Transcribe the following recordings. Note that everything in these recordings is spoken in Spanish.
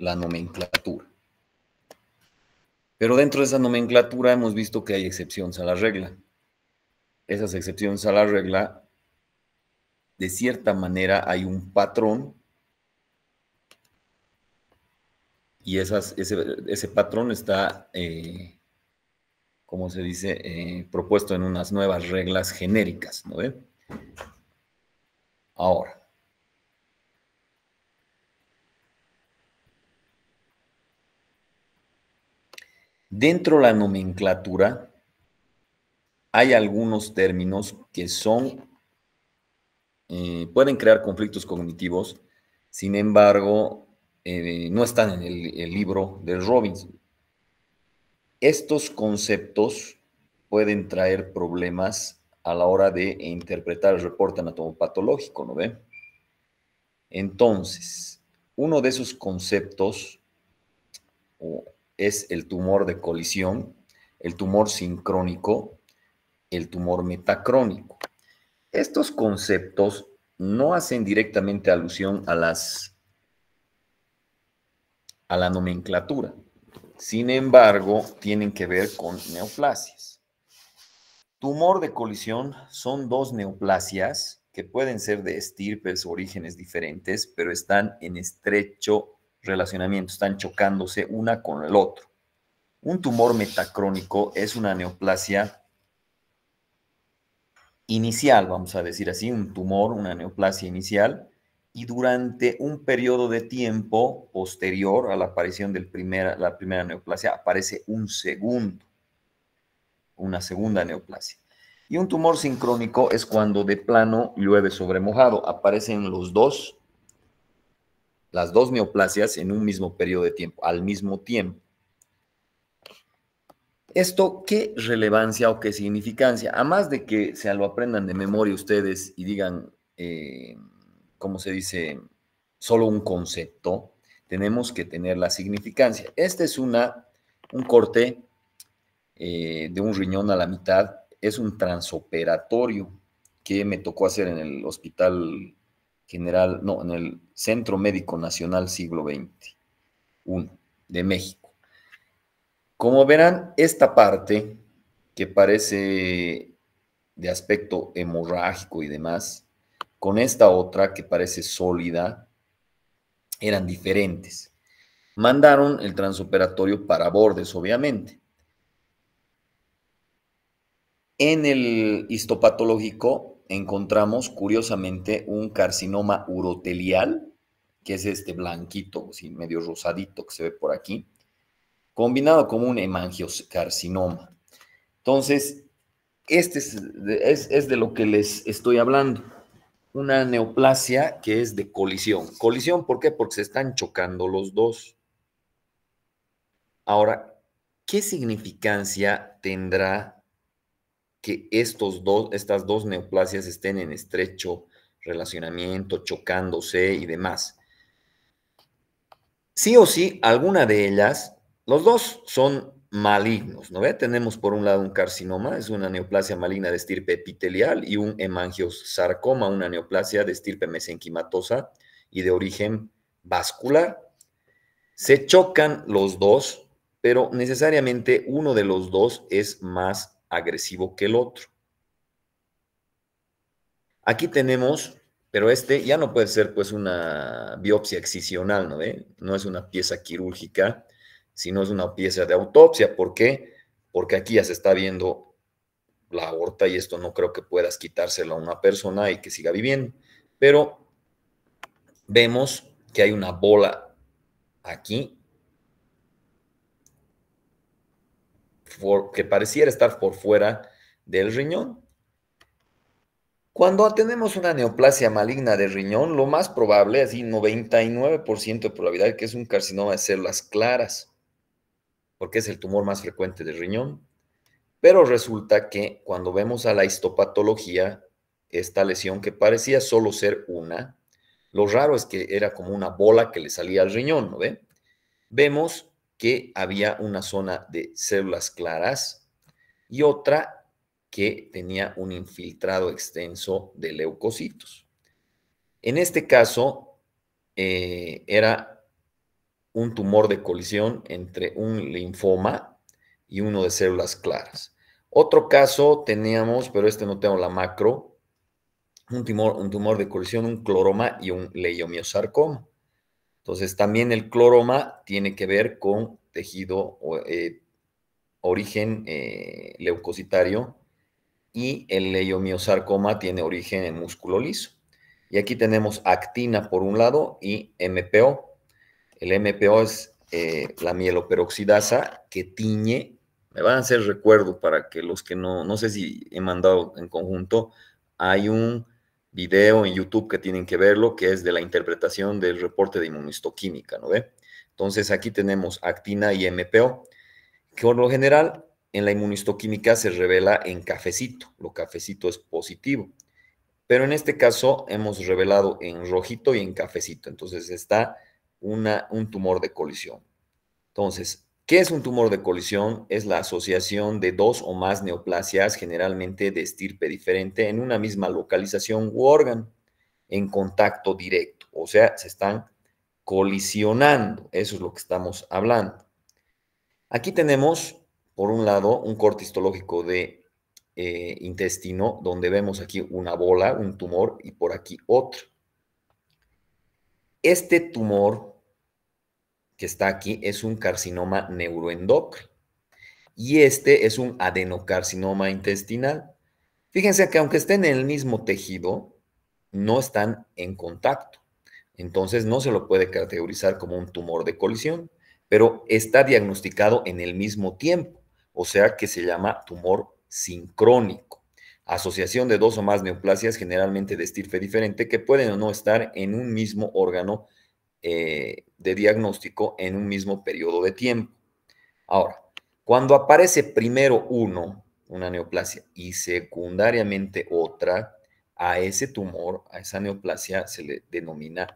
la nomenclatura. Pero dentro de esa nomenclatura hemos visto que hay excepciones a la regla. Esas excepciones a la regla, de cierta manera, hay un patrón y ese patrón está, ¿cómo se dice?, propuesto en unas nuevas reglas genéricas, ¿no ve? Ahora, dentro de la nomenclatura hay algunos términos que son, pueden crear conflictos cognitivos, sin embargo, no están en el libro de Robinson. Estos conceptos pueden traer problemas a la hora de interpretar el reporte anatomopatológico, ¿no ve? Entonces, uno de esos conceptos es el tumor de colisión, el tumor sincrónico, el tumor metacrónico. Estos conceptos no hacen directamente alusión a la nomenclatura. Sin embargo, tienen que ver con neoplasias. Tumor de colisión son dos neoplasias que pueden ser de estirpes o orígenes diferentes, pero están en estrecho relacionamiento, están chocándose una con el otro. Un tumor metacrónico es una neoplasia inicial, vamos a decir así, un tumor, una neoplasia inicial, y durante un periodo de tiempo posterior a la aparición de la primera neoplasia aparece una segunda neoplasia. Y un tumor sincrónico es cuando de plano llueve sobre mojado, aparecen las dos neoplasias en un mismo periodo de tiempo, al mismo tiempo. ¿Esto qué relevancia o qué significancia? A más de que se lo aprendan de memoria ustedes y digan, ¿cómo se dice? Solo un concepto, tenemos que tener la significancia. Este es un corte de un riñón a la mitad, es un transoperatorio que me tocó hacer en el Hospital General, no, en el Centro Médico Nacional Siglo XXI de México. Como verán, esta parte que parece de aspecto hemorrágico y demás, con esta otra que parece sólida, eran diferentes. Mandaron el transoperatorio para bordes, obviamente. En el histopatológico encontramos, curiosamente, un carcinoma urotelial, que es este blanquito, así medio rosadito que se ve por aquí, combinado con un hemangiocarcinoma. Entonces, este es de lo que les estoy hablando. Una neoplasia que es de colisión. ¿Colisión por qué? Porque se están chocando los dos. Ahora, ¿qué significancia tendrá que estas dos neoplasias estén en estrecho relacionamiento, chocándose y demás? Sí o sí, alguna de ellas, los dos son malignos, ¿no ve? Tenemos por un lado un carcinoma, es una neoplasia maligna de estirpe epitelial, y un hemangiosarcoma, una neoplasia de estirpe mesenquimatosa y de origen vascular. Se chocan los dos, pero necesariamente uno de los dos es más agresivo que el otro. Aquí tenemos, pero este ya no puede ser pues una biopsia excisional, ¿no ve? No es una pieza quirúrgica, sino es una pieza de autopsia. ¿Por qué? Porque aquí ya se está viendo la aorta y esto no creo que puedas quitárselo a una persona y que siga viviendo. Pero vemos que hay una bola aquí que pareciera estar por fuera del riñón. Cuando tenemos una neoplasia maligna de riñón, lo más probable, así 99% de probabilidad, que es un carcinoma de células claras, porque es el tumor más frecuente del riñón. Pero resulta que cuando vemos a la histopatología, esta lesión que parecía solo ser una, lo raro es que era como una bola que le salía al riñón, ¿no ve? Vemos que había una zona de células claras y otra que tenía un infiltrado extenso de leucocitos. En este caso, era un tumor de colisión entre un linfoma y uno de células claras. Otro caso teníamos, pero este no tengo la macro, un tumor de colisión, un cloroma y un leiomiosarcoma. Entonces, también el cloroma tiene que ver con tejido origen leucocitario y el leiomiosarcoma tiene origen en músculo liso. Y aquí tenemos actina por un lado y MPO. El MPO es la mieloperoxidasa que tiñe. Me van a hacer recuerdo para que los que no sé si he mandado en conjunto, hay un video en YouTube que tienen que verlo, que es de la interpretación del reporte de inmunohistoquímica, ¿no ve? Entonces aquí tenemos actina y MPO, que por lo general en la inmunohistoquímica se revela en cafecito. Lo cafecito es positivo. Pero en este caso hemos revelado en rojito y en cafecito. Entonces está un tumor de colisión. Entonces, ¿qué es un tumor de colisión? Es la asociación de dos o más neoplasias, generalmente de estirpe diferente, en una misma localización u órgano, en contacto directo. O sea, se están colisionando. Eso es lo que estamos hablando. Aquí tenemos, por un lado, un corte histológico de intestino, donde vemos aquí una bola, un tumor, y por aquí otro. Este tumor que está aquí es un carcinoma neuroendocrino y este es un adenocarcinoma intestinal. Fíjense que aunque estén en el mismo tejido, no están en contacto. Entonces no se lo puede categorizar como un tumor de colisión, pero está diagnosticado en el mismo tiempo, o sea que se llama tumor sincrónico. Asociación de dos o más neoplasias, generalmente de estirpe diferente, que pueden o no estar en un mismo órgano de diagnóstico en un mismo periodo de tiempo. Ahora, cuando aparece primero una neoplasia, y secundariamente otra, a ese tumor, a esa neoplasia, se le denomina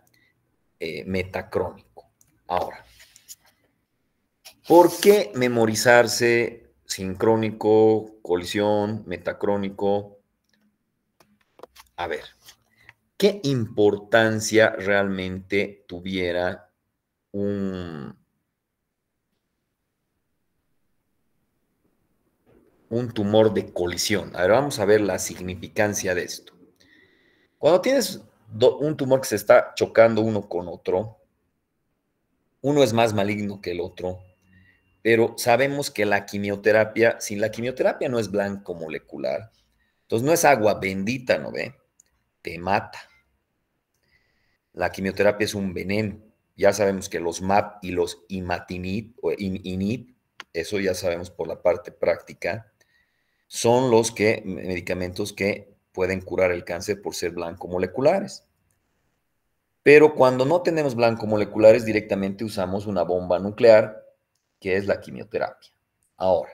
metacrónico. Ahora, ¿por qué memorizarse sincrónico, colisión, metacrónico? A ver, ¿qué importancia realmente tuviera un, un tumor de colisión? A ver, vamos a ver la significancia de esto. Cuando tienes un tumor que se está chocando uno con otro, uno es más maligno que el otro, pero sabemos que la quimioterapia, si la quimioterapia no es blanco molecular, entonces no es agua bendita, ¿no ve? Te mata. La quimioterapia es un veneno. Ya sabemos que los MAP y los imatinib o inib, eso ya sabemos por la parte práctica, son los medicamentos que pueden curar el cáncer por ser blanco moleculares. Pero cuando no tenemos blanco moleculares, directamente usamos una bomba nuclear, que es la quimioterapia. Ahora,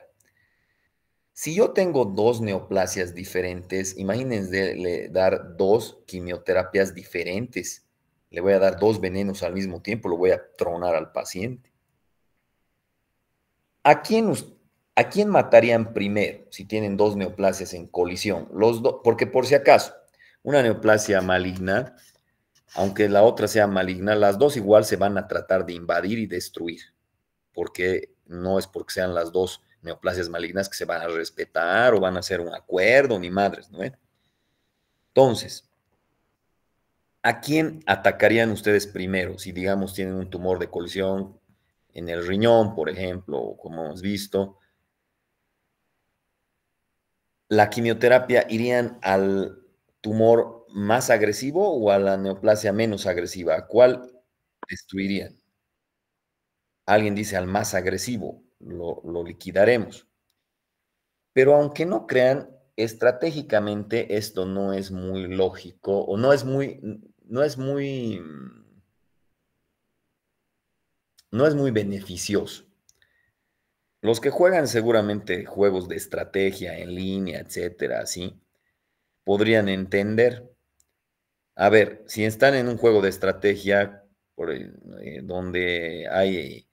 si yo tengo dos neoplasias diferentes, imagínense dar dos quimioterapias diferentes. Le voy a dar dos venenos al mismo tiempo, lo voy a tronar al paciente. ¿A quién, a quién matarían primero si tienen dos neoplasias en colisión? Los dos, porque por si acaso, una neoplasia maligna, aunque la otra sea maligna, las dos igual se van a tratar de invadir y destruir, porque no es porque sean las dos neoplasias malignas que se van a respetar o van a hacer un acuerdo, ni madres, ¿no? Entonces, ¿a quién atacarían ustedes primero? Si, digamos, tienen un tumor de colisión en el riñón, por ejemplo, como hemos visto, ¿la quimioterapia irían al tumor más agresivo o a la neoplasia menos agresiva? ¿A cuál destruirían? Alguien dice al más agresivo, lo liquidaremos. Pero aunque no crean, estratégicamente esto no es muy lógico o no es muy beneficioso. Los que juegan seguramente juegos de estrategia en línea, etcétera, así, podrían entender. A ver, si están en un juego de estrategia donde hay,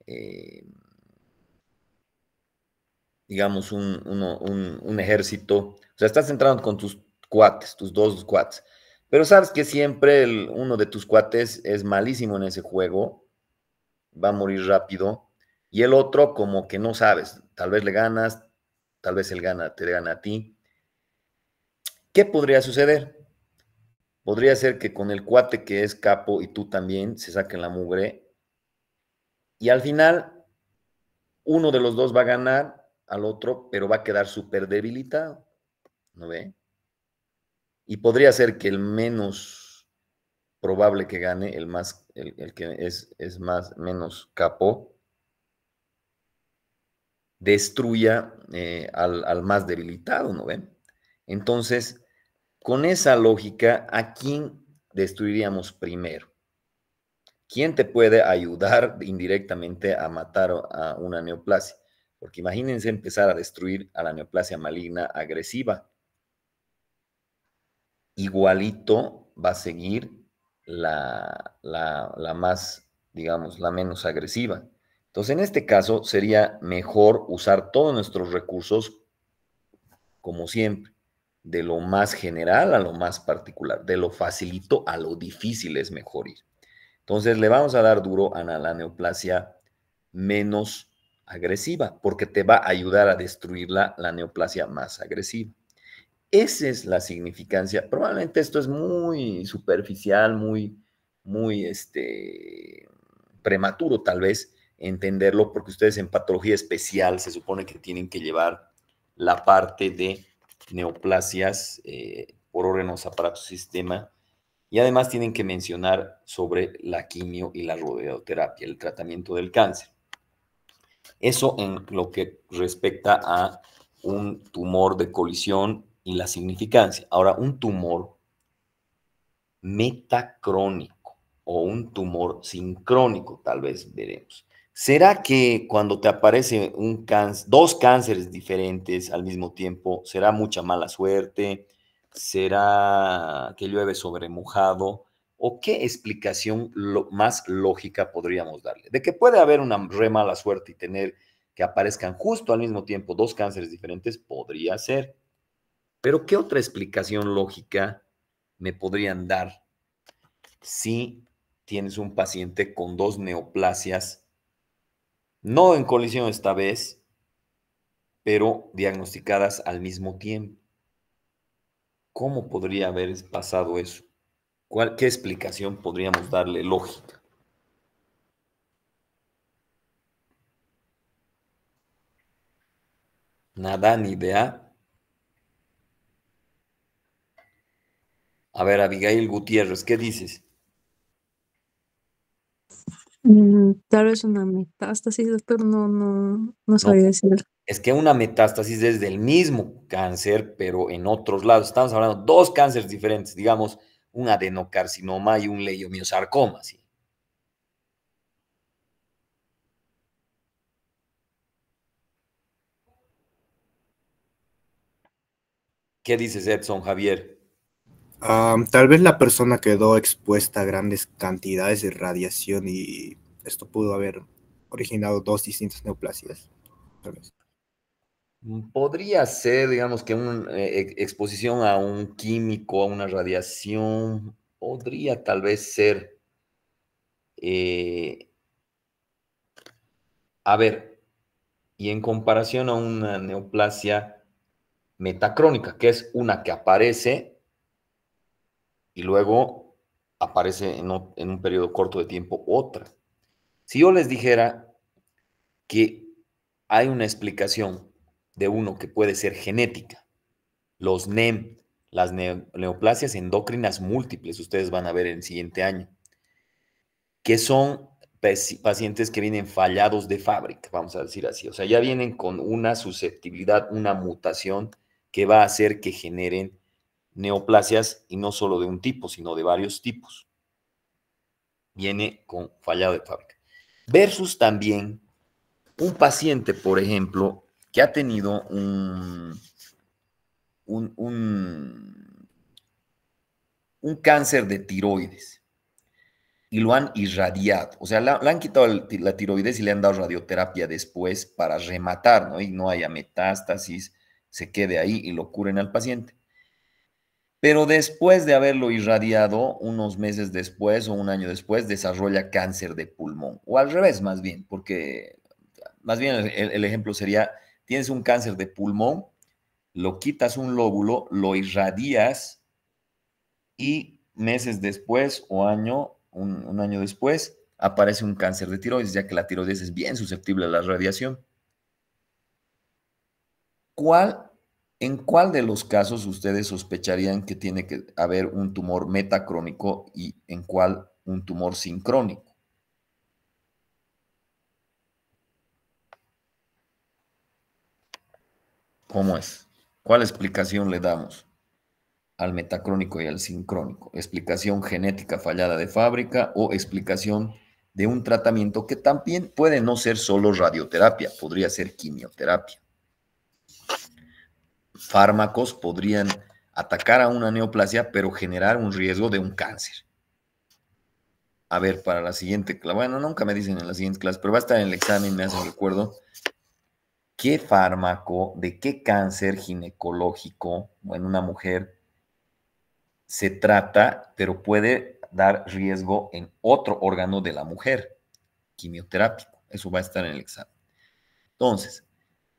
eh, digamos, un ejército, o sea, estás entrando con tus cuates, tus dos cuates, pero sabes que siempre uno de tus cuates es malísimo en ese juego, va a morir rápido, y el otro como que no sabes, tal vez le ganas, tal vez él te gana a ti. ¿Qué podría suceder? Podría ser que con el cuate que es capo y tú también se saquen la mugre y al final uno de los dos va a ganar al otro, pero va a quedar súper debilitado, ¿no ve? Y podría ser que el menos probable que gane, el que es más, menos capo, destruya al más debilitado, ¿no ven? Entonces, con esa lógica, ¿a quién destruiríamos primero? ¿Quién te puede ayudar indirectamente a matar a una neoplasia? Porque imagínense empezar a destruir a la neoplasia maligna agresiva. Igualito va a seguir la más, digamos, la menos agresiva. Entonces, en este caso, sería mejor usar todos nuestros recursos, como siempre, de lo más general a lo más particular, de lo facilito a lo difícil es mejor ir. Entonces, le vamos a dar duro a la neoplasia menos agresiva, porque te va a ayudar a destruir la neoplasia más agresiva. Esa es la significancia. Probablemente esto es muy superficial, muy prematuro tal vez entenderlo, porque ustedes en patología especial se supone que tienen que llevar la parte de neoplasias por órganos, aparatos, sistema, y además tienen que mencionar sobre la quimio y la radioterapia, el tratamiento del cáncer. Eso en lo que respecta a un tumor de colisión y la significancia. Ahora, un tumor metacrónico o un tumor sincrónico, tal vez veremos. ¿Será que cuando te aparece dos cánceres diferentes al mismo tiempo, será mucha mala suerte? ¿Será que llueve sobre mojado? ¿O qué explicación más lógica podríamos darle? De que puede haber una re mala suerte y tener que aparezcan justo al mismo tiempo dos cánceres diferentes, podría ser. Pero ¿qué otra explicación lógica me podrían dar si tienes un paciente con dos neoplasias, no en colisión esta vez, pero diagnosticadas al mismo tiempo? ¿Cómo podría haber pasado eso? ¿Qué explicación podríamos darle lógica? Nada, ni idea. A ver, Abigail Gutiérrez, ¿qué dices? Tal vez una metástasis, doctor, no No, sabría decir. es que una metástasis es del mismo cáncer, pero en otros lados. Estamos hablando de dos cánceres diferentes, digamos, un adenocarcinoma y un leiomiosarcoma, ¿sí? ¿Qué dices, Edson Javier? Tal vez la persona quedó expuesta a grandes cantidades de radiación y esto pudo haber originado dos distintas neoplasias. Tal vez. Podría ser, digamos, que una exposición a un químico, a una radiación, podría tal vez ser, eh, a ver, y en comparación a una neoplasia metacrónica, que es una que aparece y luego aparece en un periodo corto de tiempo otra. Si yo les dijera que hay una explicación de uno que puede ser genética, los NEM, las neoplasias endócrinas múltiples, ustedes van a ver en el siguiente año, que son pacientes que vienen fallados de fábrica, vamos a decir así. O sea, ya vienen con una susceptibilidad, una mutación que va a hacer que generen neoplasias y no solo de un tipo, sino de varios tipos. Viene con fallado de fábrica. Versus también un paciente, por ejemplo, que ha tenido un, un, un cáncer de tiroides y lo han irradiado. O sea, le han quitado la tiroides y le han dado radioterapia después para rematar, ¿no? Y no haya metástasis, se quede ahí y lo curen al paciente. pero después de haberlo irradiado, unos meses después o un año después, desarrolla cáncer de pulmón. O al revés, más bien, porque más bien el ejemplo sería, tienes un cáncer de pulmón, lo quitas un lóbulo, lo irradias y meses después o un año después, aparece un cáncer de tiroides, ya que la tiroides es bien susceptible a la radiación. ¿En cuál de los casos ustedes sospecharían que tiene que haber un tumor metacrónico y en cuál un tumor sincrónico? ¿Cómo es? ¿Cuál explicación le damos al metacrónico y al sincrónico? ¿Explicación genética fallada de fábrica o explicación de un tratamiento que también puede no ser solo radioterapia, podría ser quimioterapia? Fármacos podrían atacar a una neoplasia, pero generar un riesgo de un cáncer. A ver, para la siguiente clase, bueno, nunca me dicen en la siguiente clase, pero va a estar en el examen, me hacen recuerdo, ¿qué fármaco de qué cáncer ginecológico o en una mujer se trata, pero puede dar riesgo en otro órgano de la mujer? Quimioterápico, eso va a estar en el examen. Entonces,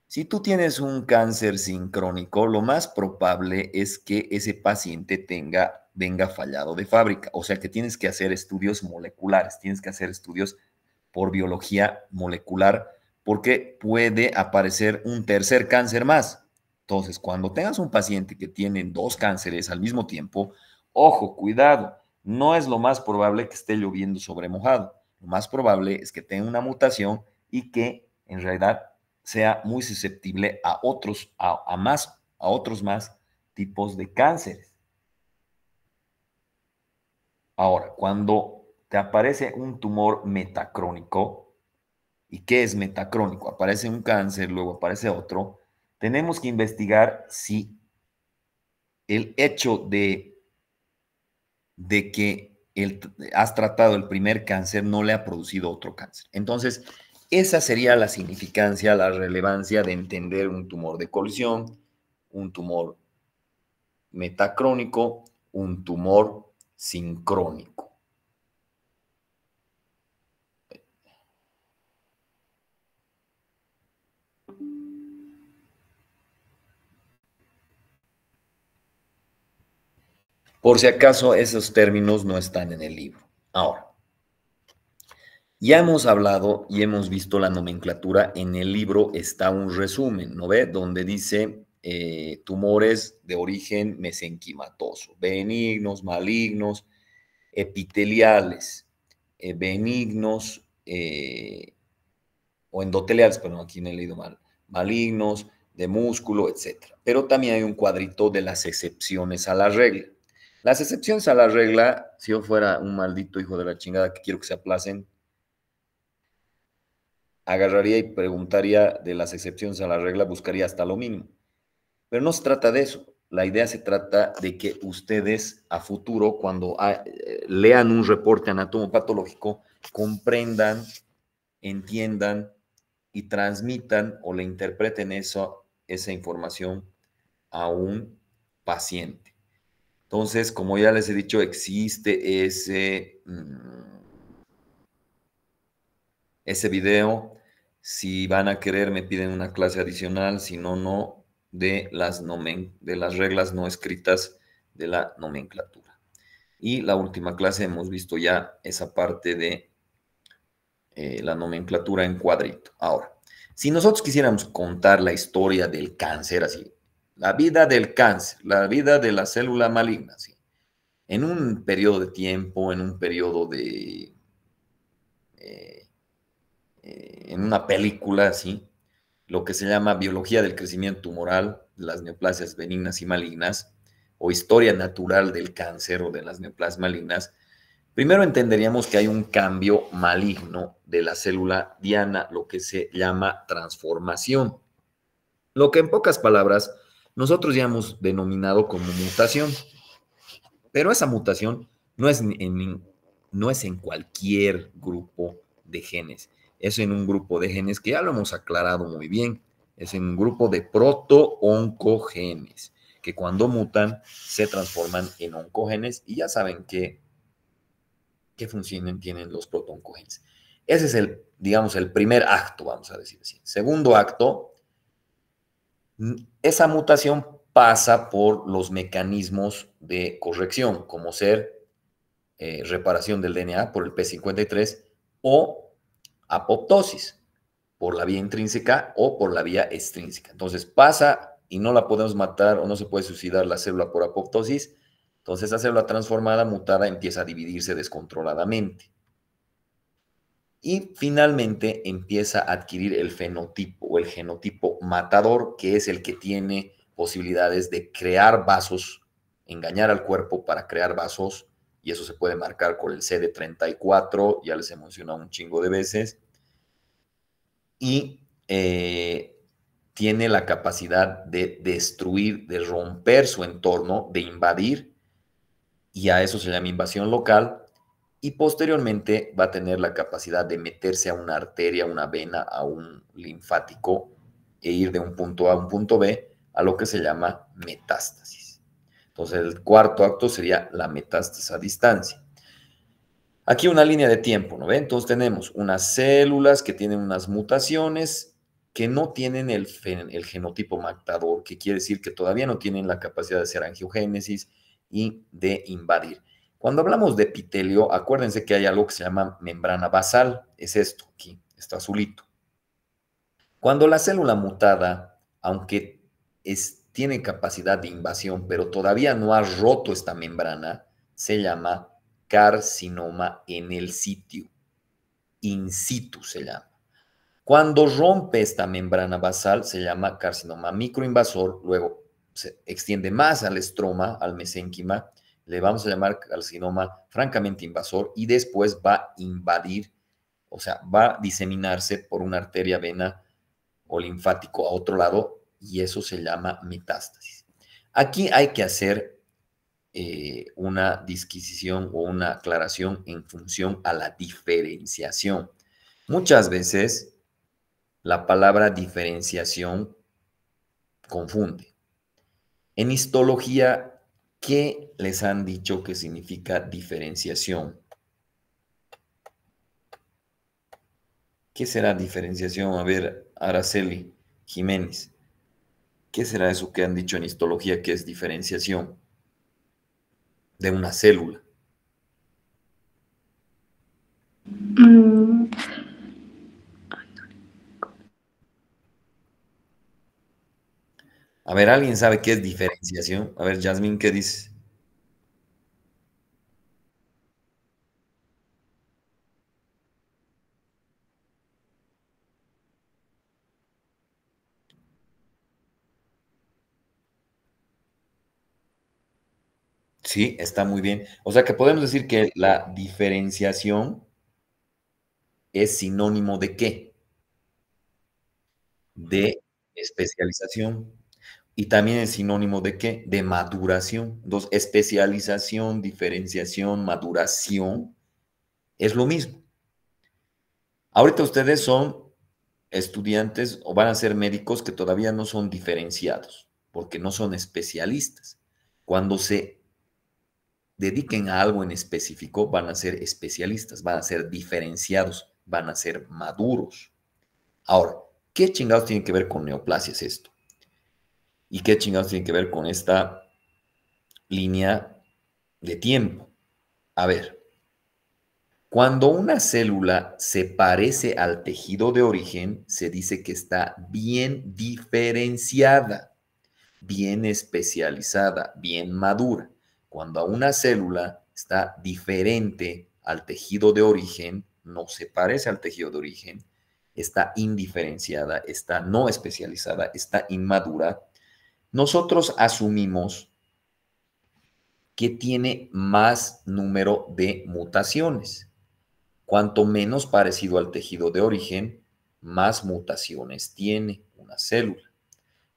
si tú tienes un cáncer sincrónico, lo más probable es que ese paciente venga fallado de fábrica. O sea que tienes que hacer estudios moleculares, tienes que hacer estudios por biología molecular, porque puede aparecer un tercer cáncer más. Entonces, cuando tengas un paciente que tiene dos cánceres al mismo tiempo, ojo, cuidado, no es lo más probable que esté lloviendo sobre mojado. Lo más probable es que tenga una mutación y que en realidad sea muy susceptible a otros más tipos de cánceres. Ahora, cuando te aparece un tumor metacrónico, ¿y qué es metacrónico? Aparece un cáncer, luego aparece otro, tenemos que investigar si el hecho de que has tratado el primer cáncer no le ha producido otro cáncer. Entonces, esa sería la significancia, la relevancia de entender un tumor de colisión, un tumor metacrónico, un tumor sincrónico. Por si acaso, esos términos no están en el libro. Ahora, ya hemos hablado y hemos visto la nomenclatura. En el libro está un resumen, ¿no ve? Donde dice tumores de origen mesenquimatoso, benignos, malignos, epiteliales, benignos o endoteliales, perdón, aquí me he leído mal, malignos, de músculo, etc. Pero también hay un cuadrito de las excepciones a la regla. Las excepciones a la regla, si yo fuera un maldito hijo de la chingada que quiero que se aplacen, agarraría y preguntaría de las excepciones a la regla, buscaría hasta lo mínimo. Pero no se trata de eso. La idea se trata de que ustedes a futuro, cuando lean un reporte anatomopatológico, comprendan, entiendan y transmitan o le interpreten esa información a un paciente. Entonces, como ya les he dicho, existe ese video. Si van a querer, me piden una clase adicional, si no, no, de las reglas no escritas de la nomenclatura. Y la última clase hemos visto ya esa parte de la nomenclatura en cuadrito. Ahora, si nosotros quisiéramos contar la historia del cáncer, así, la vida del cáncer, la vida de la célula maligna, así, en un periodo de tiempo, en un periodo en una película, así, lo que se llama biología del crecimiento tumoral, las neoplasias benignas y malignas, o historia natural del cáncer o de las neoplasias malignas, primero entenderíamos que hay un cambio maligno de la célula diana, lo que se llama transformación. Lo que en pocas palabras nosotros ya hemos denominado como mutación. Pero esa mutación no es en cualquier grupo de genes. Es en un grupo de genes que ya lo hemos aclarado muy bien. Es en un grupo de protooncogenes, que cuando mutan se transforman en oncogenes y ya saben qué función tienen los protooncogenes. Ese es el, digamos, el primer acto, vamos a decir así. Segundo acto, esa mutación pasa por los mecanismos de corrección, como ser reparación del DNA por el P53 o apoptosis por la vía intrínseca o por la vía extrínseca. Entonces pasa y no la podemos matar o no se puede suicidar la célula por apoptosis. Entonces esa célula transformada, mutada, empieza a dividirse descontroladamente. Y finalmente empieza a adquirir el fenotipo o el genotipo matador, que es el que tiene posibilidades de crear vasos, engañar al cuerpo para crear vasos, y eso se puede marcar con el CD34, ya les he mencionado un chingo de veces, y tiene la capacidad de destruir, de romper su entorno, de invadir, y a eso se llama invasión local, y posteriormente va a tener la capacidad de meterse a una arteria, una vena, a un linfático e ir de un punto A a un punto B a lo que se llama metástasis. Entonces el cuarto acto sería la metástasis a distancia. Aquí una línea de tiempo, ¿no ven? Entonces tenemos unas células que tienen unas mutaciones que no tienen el genotipo matador, que quiere decir que todavía no tienen la capacidad de hacer angiogénesis y de invadir. Cuando hablamos de epitelio, acuérdense que hay algo que se llama membrana basal, es esto aquí, está azulito. Cuando la célula mutada, aunque tiene capacidad de invasión, pero todavía no ha roto esta membrana, se llama carcinoma en el sitio, in situ se llama. Cuando rompe esta membrana basal, se llama carcinoma microinvasor, luego se extiende más al estroma, al mesénquima, le vamos a llamar carcinoma francamente invasor y después va a invadir, o sea, va a diseminarse por una arteria, vena o linfático a otro lado y eso se llama metástasis. Aquí hay que hacer una disquisición o una aclaración en función a la diferenciación. Muchas veces la palabra diferenciación confunde. En histología, ¿qué les han dicho que significa diferenciación? ¿Qué será diferenciación? A ver, Araceli Jiménez, ¿qué será eso que han dicho en histología que es diferenciación de una célula? A ver, ¿alguien sabe qué es diferenciación? A ver, Yasmín, ¿qué dices? Sí, está muy bien. O sea que podemos decir que la diferenciación es sinónimo de ¿qué? De especialización. Y también es sinónimo de ¿qué? De maduración. Entonces, especialización, diferenciación, maduración, es lo mismo. Ahorita ustedes son estudiantes o van a ser médicos que todavía no son diferenciados, porque no son especialistas. Cuando se dediquen a algo en específico, van a ser especialistas, van a ser diferenciados, van a ser maduros. Ahora, ¿qué chingados tiene que ver con neoplasias esto? ¿Y qué chingados tiene que ver con esta línea de tiempo? A ver, cuando una célula se parece al tejido de origen, se dice que está bien diferenciada, bien especializada, bien madura. Cuando una célula está diferente al tejido de origen, no se parece al tejido de origen, está indiferenciada, está no especializada, está inmadura, nosotros asumimos que tiene más número de mutaciones. Cuanto menos parecido al tejido de origen, más mutaciones tiene una célula.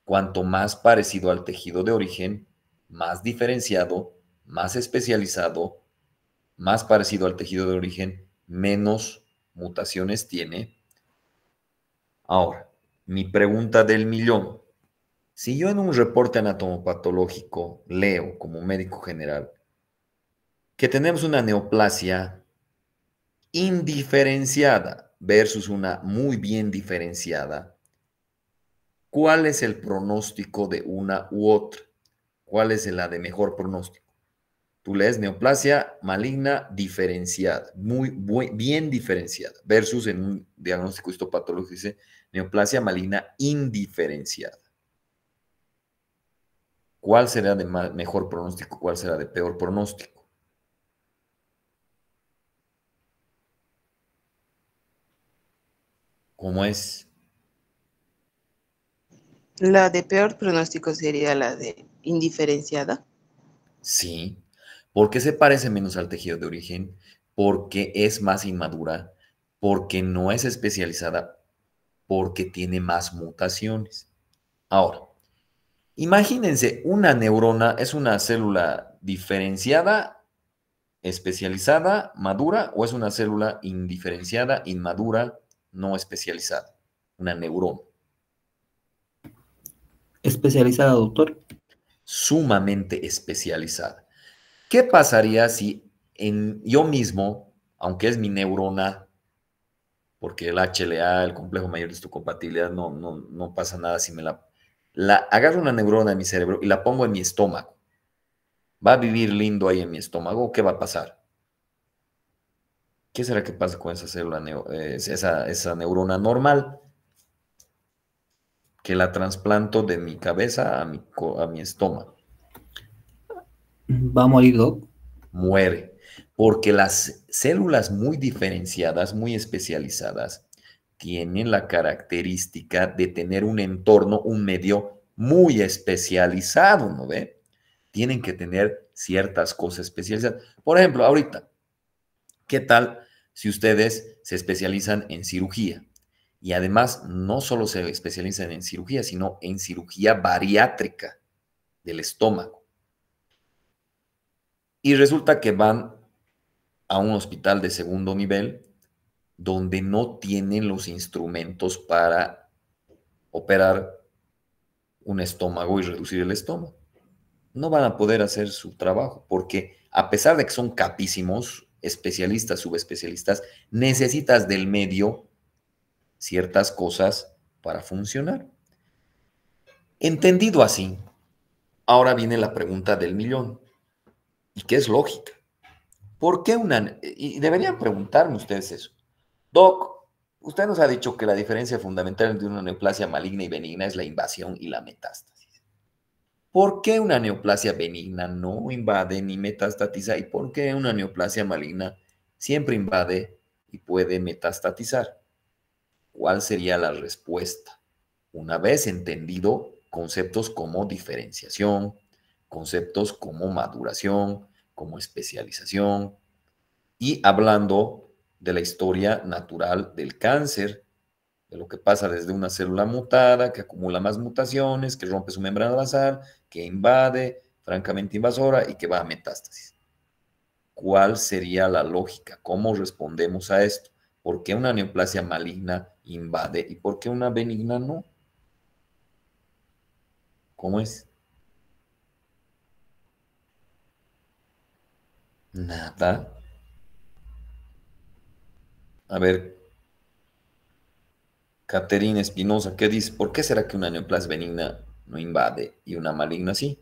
Cuanto más parecido al tejido de origen, más diferenciado, más especializado, más parecido al tejido de origen, menos mutaciones tiene. Ahora, mi pregunta del millón. Si yo en un reporte anatomopatológico leo como médico general que tenemos una neoplasia indiferenciada versus una muy bien diferenciada, ¿cuál es el pronóstico de una u otra? ¿Cuál es la de mejor pronóstico? Tú lees neoplasia maligna diferenciada, bien diferenciada, versus en un diagnóstico histopatológico dice neoplasia maligna indiferenciada. ¿Cuál será de mejor pronóstico? ¿Cuál será de peor pronóstico? ¿Cómo es? La de peor pronóstico sería la de indiferenciada. Sí, porque se parece menos al tejido de origen, porque es más inmadura, porque no es especializada, porque tiene más mutaciones. Ahora, imagínense, una neurona es una célula diferenciada, especializada, madura, o es una célula indiferenciada, inmadura, no especializada, una neurona. Especializada, doctor. Sumamente especializada. ¿Qué pasaría si yo mismo, aunque es mi neurona, porque el HLA, el complejo mayor de histocompatibilidad, no pasa nada si me agarro una neurona de mi cerebro y la pongo en mi estómago? ¿Va a vivir lindo ahí en mi estómago o qué va a pasar? ¿Qué será que pasa con esa célula, esa neurona normal? Que la trasplanto de mi cabeza a mi estómago. ¿Va a morir, doc? Muere, porque las células muy diferenciadas, muy especializadas, tienen la característica de tener un entorno, un medio muy especializado, ¿no ve? Tienen que tener ciertas cosas especializadas. Por ejemplo, ahorita, ¿qué tal si ustedes se especializan en cirugía? Y además, no solo se especializan en cirugía, sino en cirugía bariátrica del estómago. Y resulta que van a un hospital de segundo nivel donde no tienen los instrumentos para operar un estómago y reducir el estómago. No van a poder hacer su trabajo porque a pesar de que son capísimos, especialistas, subespecialistas, necesitas del medio ciertas cosas para funcionar. Entendido así, ahora viene la pregunta del millón, y que es lógica. ¿Por qué y deberían preguntarme ustedes eso? Doc, usted nos ha dicho que la diferencia fundamental entre una neoplasia maligna y benigna es la invasión y la metástasis. ¿Por qué una neoplasia benigna no invade ni metastatiza? ¿Y por qué una neoplasia maligna siempre invade y puede metastatizar? ¿Cuál sería la respuesta? Una vez entendido conceptos como diferenciación, conceptos como maduración, como especialización, y hablando de la historia natural del cáncer, de lo que pasa desde una célula mutada, que acumula más mutaciones, que rompe su membrana basal, que invade, francamente invasora, y que va a metástasis. ¿Cuál sería la lógica? ¿Cómo respondemos a esto? ¿Por qué una neoplasia maligna invade y por qué una benigna no? ¿Cómo es? Nada. A ver, Caterina Espinosa, ¿qué dice? ¿Por qué será que una neoplasia benigna no invade y una maligna sí?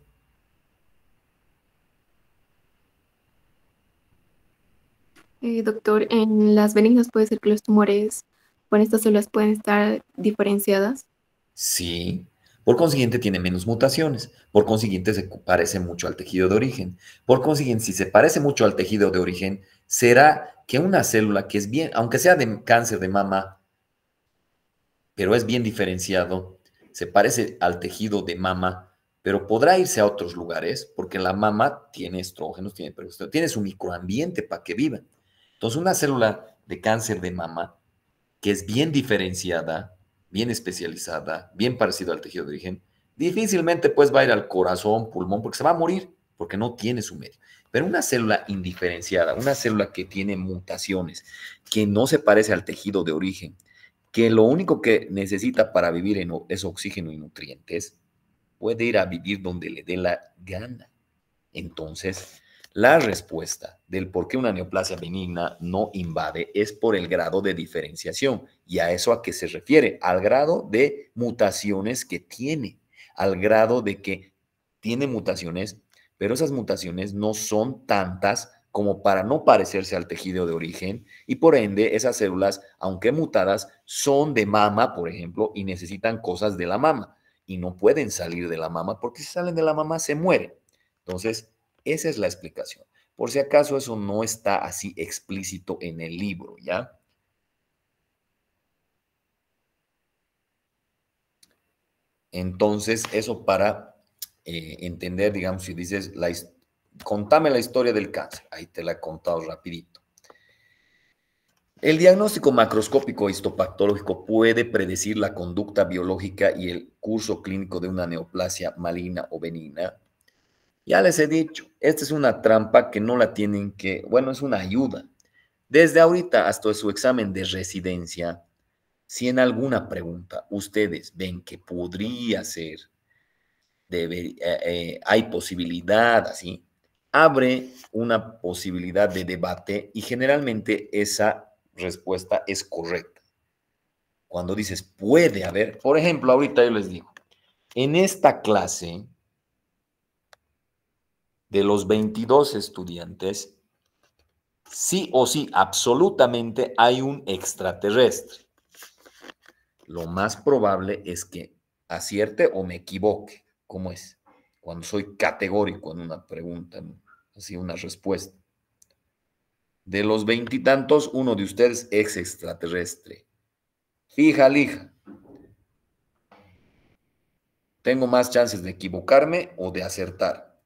Doctor, en las benignas puede ser que los tumores con estas células pueden estar diferenciadas. Sí. Por consiguiente, tiene menos mutaciones. Por consiguiente, se parece mucho al tejido de origen. Por consiguiente, si se parece mucho al tejido de origen, será que una célula que es bien, aunque sea de cáncer de mama, pero es bien diferenciado, se parece al tejido de mama, pero podrá irse a otros lugares, porque la mama tiene estrógenos, tiene progesterona, tiene su microambiente para que viva. Entonces, una célula de cáncer de mama que es bien diferenciada, bien especializada, bien parecido al tejido de origen, difícilmente pues va a ir al corazón, pulmón, porque se va a morir, porque no tiene su medio. Pero una célula indiferenciada, una célula que tiene mutaciones, que no se parece al tejido de origen, que lo único que necesita para vivir es oxígeno y nutrientes, puede ir a vivir donde le dé la gana. Entonces, la respuesta del por qué una neoplasia benigna no invade es por el grado de diferenciación. ¿Y a eso a qué se refiere? Al grado de mutaciones que tiene, al grado de que tiene mutaciones, pero esas mutaciones no son tantas como para no parecerse al tejido de origen y por ende esas células, aunque mutadas, son de mama, por ejemplo, y necesitan cosas de la mama y no pueden salir de la mama porque si salen de la mama se mueren. Entonces, esa es la explicación. Por si acaso eso no está así explícito en el libro, ¿ya? Entonces, eso para entender, digamos, si dices, contame la historia del cáncer. Ahí te la he contado rapidito. El diagnóstico macroscópico histopatológico puede predecir la conducta biológica y el curso clínico de una neoplasia maligna o benigna. Ya les he dicho, esta es una trampa que no la tienen que, bueno, es una ayuda. Desde ahorita hasta su examen de residencia, si en alguna pregunta ustedes ven que podría ser, hay posibilidad así, abre una posibilidad de debate y generalmente esa respuesta es correcta. Cuando dices puede haber, por ejemplo, ahorita yo les digo, en esta clase de los 22 estudiantes, sí o sí, absolutamente hay un extraterrestre. Lo más probable es que acierte o me equivoque. ¿Cómo es? Cuando soy categórico en una pregunta, así una respuesta. De los 20 y tantos, uno de ustedes es extraterrestre. Fija, lija. Tengo más chances de equivocarme o de acertar.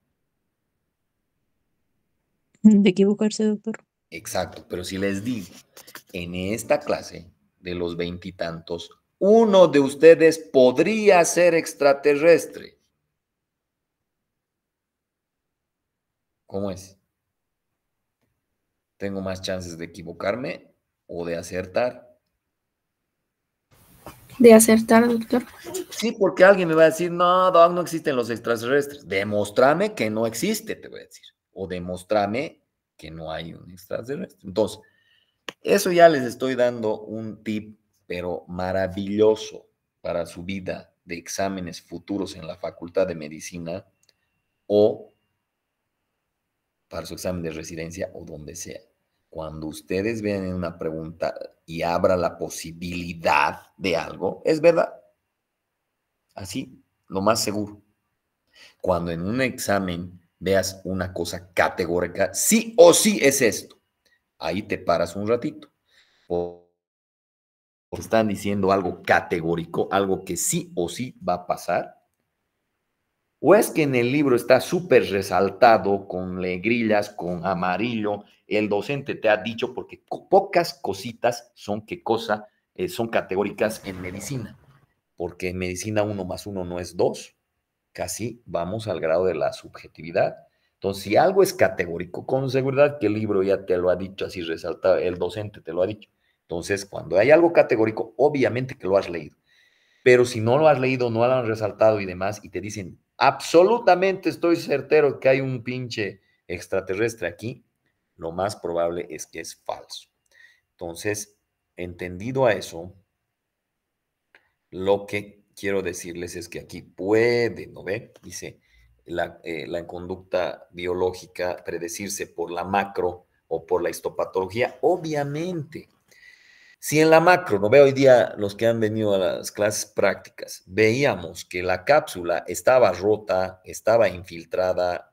De equivocarse, doctor. Exacto, pero si les digo, en esta clase de los 20 y tantos, uno de ustedes podría ser extraterrestre. ¿Cómo es? ¿Tengo más chances de equivocarme o de acertar? De acertar, doctor. Sí, porque alguien me va a decir, no, Doc, no existen los extraterrestres. Demostrame que no existe, te voy a decir. O demostrame que no hay un extraterrestre. Entonces, eso ya les estoy dando un tip, pero maravilloso para su vida de exámenes futuros en la Facultad de Medicina o para su examen de residencia o donde sea. Cuando ustedes vean una pregunta y abra la posibilidad de algo, es verdad. Así, lo más seguro. Cuando en un examen veas una cosa categórica, sí o sí es esto, ahí te paras un ratito. O están diciendo algo categórico, algo que sí o sí va a pasar. O es que en el libro está súper resaltado con negrillas, con amarillo, el docente te ha dicho, porque pocas cositas son son categóricas en medicina, porque en medicina 1 más 1 no es 2, casi vamos al grado de la subjetividad. Entonces, si algo es categórico, con seguridad que el libro ya te lo ha dicho así resaltado, el docente te lo ha dicho. Entonces, cuando hay algo categórico, obviamente que lo has leído. Pero si no lo has leído, no lo han resaltado y demás, y te dicen, absolutamente estoy certero que hay un pinche extraterrestre aquí, lo más probable es que es falso. Entonces, entendido a eso, lo que quiero decirles es que aquí puede, ¿no ve? Dice, la conducta biológica predecirse por la macro o por la histopatología, obviamente. Si en la macro, no veo hoy día los que han venido a las clases prácticas, veíamos que la cápsula estaba rota, estaba infiltrada,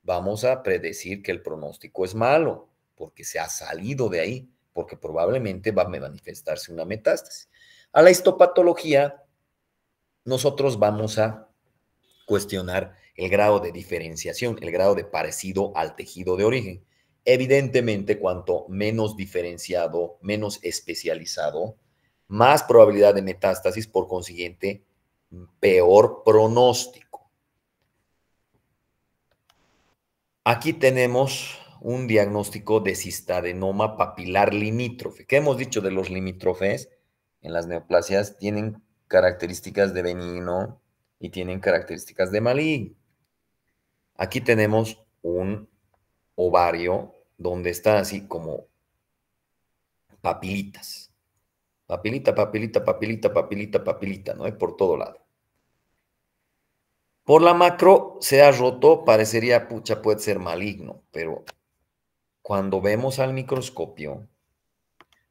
vamos a predecir que el pronóstico es malo, porque se ha salido de ahí, porque probablemente va a manifestarse una metástasis. A la histopatología, nosotros vamos a cuestionar el grado de diferenciación, el grado de parecido al tejido de origen. Evidentemente, cuanto menos diferenciado, menos especializado, más probabilidad de metástasis, por consiguiente, peor pronóstico. Aquí tenemos un diagnóstico de cistadenoma papilar limítrofe. ¿Qué hemos dicho de los limítrofes? En las neoplasias tienen características de benigno, y tienen características de maligno. Aquí tenemos un ovario donde están así como papilitas. Papilita, papilita, papilita, papilita, papilita, ¿no? Por todo lado. Por la macro se ha roto, parecería, pucha, puede ser maligno, pero cuando vemos al microscopio,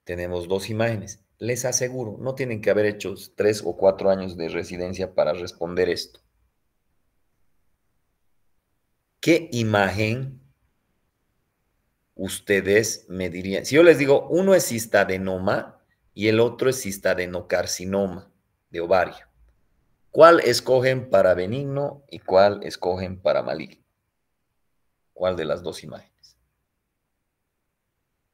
tenemos dos imágenes. Les aseguro, no tienen que haber hecho 3 o 4 años de residencia para responder esto. ¿Qué imagen ustedes me dirían? Si yo les digo, uno es cistadenoma y el otro es cistadenocarcinoma de ovario, ¿cuál escogen para benigno y cuál escogen para maligno? ¿Cuál de las dos imágenes?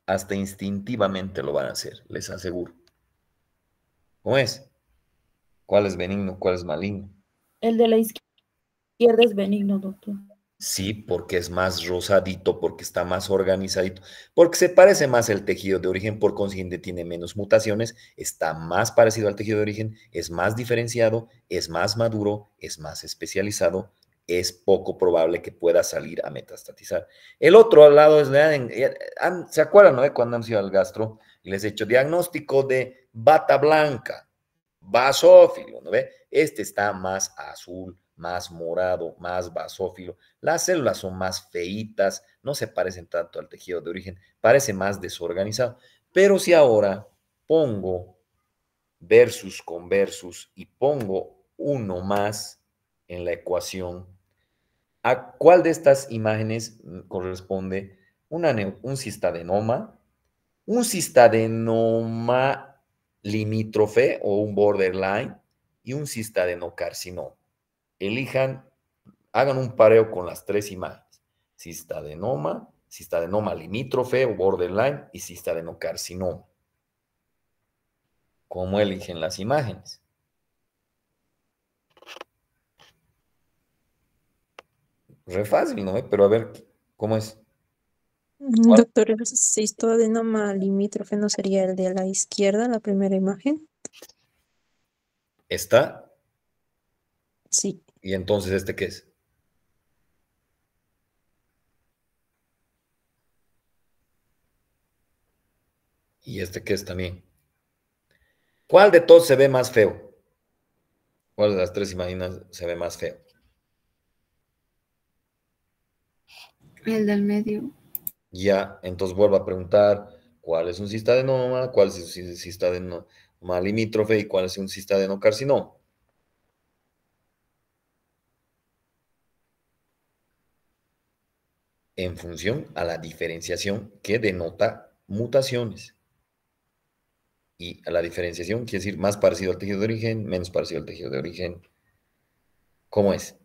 Hasta instintivamente lo van a hacer, les aseguro. ¿Cómo es? ¿Cuál es benigno? ¿Cuál es maligno? El de la izquierda es benigno, doctor. Sí, porque es más rosadito, porque está más organizadito, porque se parece más al tejido de origen, por consiguiente tiene menos mutaciones, está más parecido al tejido de origen, es más diferenciado, es más maduro, es más especializado, es poco probable que pueda salir a metastatizar. El otro lado es, ¿se acuerdan, no? Cuando han sido al gastro y les he hecho diagnóstico de bata blanca, basófilo, ¿no ve? Este está más azul, más morado, más basófilo. Las células son más feitas, no se parecen tanto al tejido de origen, parece más desorganizado. Pero si ahora pongo versus con versus y pongo uno más en la ecuación, ¿a cuál de estas imágenes corresponde un cistadenoma? Un cistadenoma limítrofe o un borderline y un cistadenocarcinoma. Elijan, hagan un pareo con las tres imágenes. Cistadenoma, cistadenoma limítrofe o borderline y cistadenocarcinoma. ¿Cómo eligen las imágenes? Re fácil, ¿no? Pero a ver, ¿cómo es? ¿Cuál? Doctor, el cistadenoma limítrofe no sería el de la izquierda, la primera imagen. ¿Está? Sí. ¿Y entonces este qué es? ¿Y este qué es también? ¿Cuál de todos se ve más feo? ¿Cuál de las tres imágenes se ve más feo? El del medio. Ya, entonces vuelvo a preguntar, ¿cuál es un cistadenoma? ¿Cuál es un cistadenoma limítrofe? ¿Y cuál es un cistadenocarcinoma? En función a la diferenciación que denota mutaciones. Y a la diferenciación quiere decir más parecido al tejido de origen, menos parecido al tejido de origen. ¿Cómo es?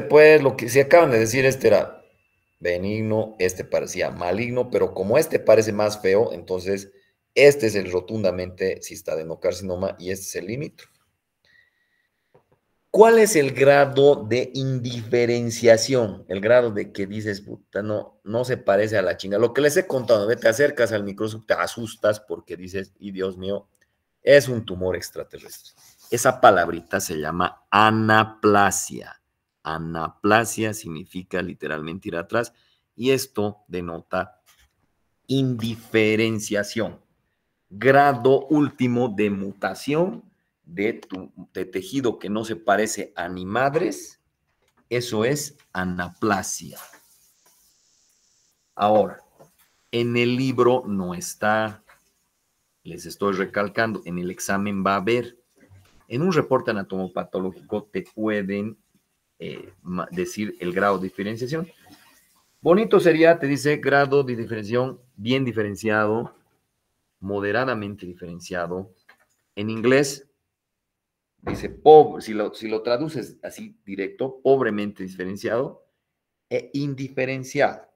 Pues, lo que se acaban de decir, este era benigno, este parecía maligno, pero como este parece más feo, entonces este es el rotundamente cistadenocarcinoma y este es el limítrofe. ¿Cuál es el grado de indiferenciación? El grado de que dices, puta, no se parece a la chinga. Lo que les he contado, te acercas al microscopio, te asustas porque dices, y Dios mío, es un tumor extraterrestre. Esa palabrita se llama anaplasia. Anaplasia significa literalmente ir atrás y esto denota indiferenciación. Grado último de mutación de tejido que no se parece a ni madres, eso es anaplasia. Ahora, en el libro no está, les estoy recalcando, en el examen va a haber, en un reporte anatomopatológico te pueden decir el grado de diferenciación. Bonito sería, te dice grado de diferenciación bien diferenciado, moderadamente diferenciado. En inglés dice pobre, si lo traduces así directo, pobremente diferenciado e indiferenciado.